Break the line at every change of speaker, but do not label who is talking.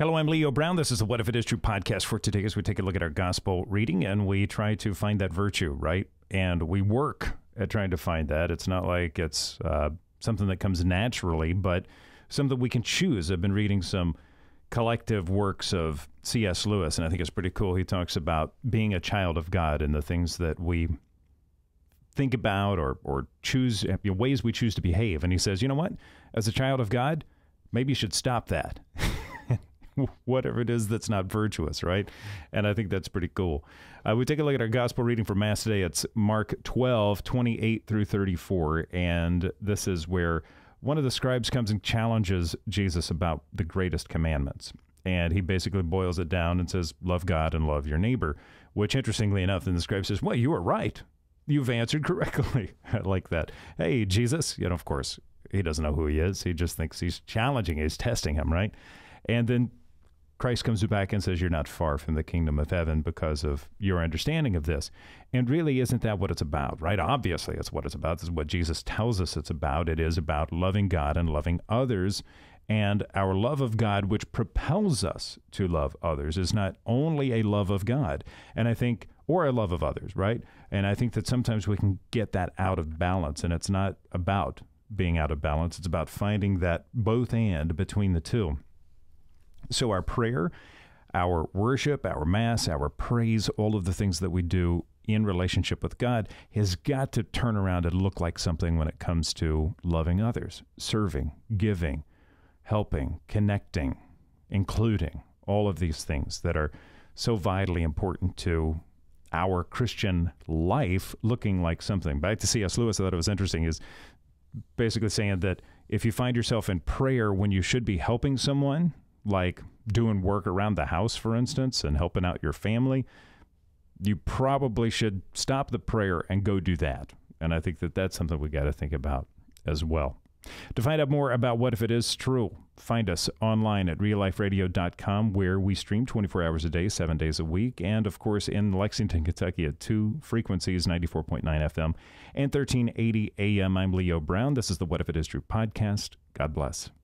Hello, I'm Leo Brown. This is the What If It Is True podcast for today as we take a look at our gospel reading and we try to find that virtue, right? And we work at trying to find that. It's not like it's something that comes naturally, but something we can choose. I've been reading some collective works of C.S. Lewis, and I think it's pretty cool. He talks about being a child of God and the things that we think about or choose, ways we choose to behave. And he says, you know what? As a child of God, maybe you should stop that. Whatever it is that's not virtuous, right? And I think that's pretty cool. We take a look at our gospel reading for Mass today. It's Mark 12, 28 through 34. And this is where one of the scribes comes and challenges Jesus about the greatest commandments. And he basically boils it down and says, love God and love your neighbor, which interestingly enough, then the scribe says, well, you were right. You've answered correctly. I like that. Hey, Jesus, of course, he doesn't know who he is. He just thinks he's challenging, he's testing him, right? And then Christ comes back and says, you're not far from the kingdom of heaven because of your understanding of this. And really, isn't that what it's about, right? Obviously, it's what it's about. This is what Jesus tells us it's about. It is about loving God and loving others. And our love of God, which propels us to love others, is not only a love of God, and I think, or a love of others, right? And I think that sometimes we can get that out of balance, and it's not about being out of balance. It's about finding that both and between the two. So our prayer, our worship, our Mass, our praise, all of the things that we do in relationship with God has got to turn around and look like something when it comes to loving others, serving, giving, helping, connecting, including, all of these things that are so vitally important to our Christian life looking like something. Back to C.S. Lewis, I thought it was interesting, is basically saying that if you find yourself in prayer when you should be helping someone, like doing work around the house, for instance, and helping out your family, you probably should stop the prayer and go do that. And I think that that's something we got to think about as well. To find out more about What If It Is True, find us online at realliferadio.com, where we stream 24 hours a day, 7 days a week, and of course in Lexington, Kentucky at 2 frequencies, 94.9 FM and 1380 AM. I'm Leo Brown. This is the What If It Is True podcast. God bless.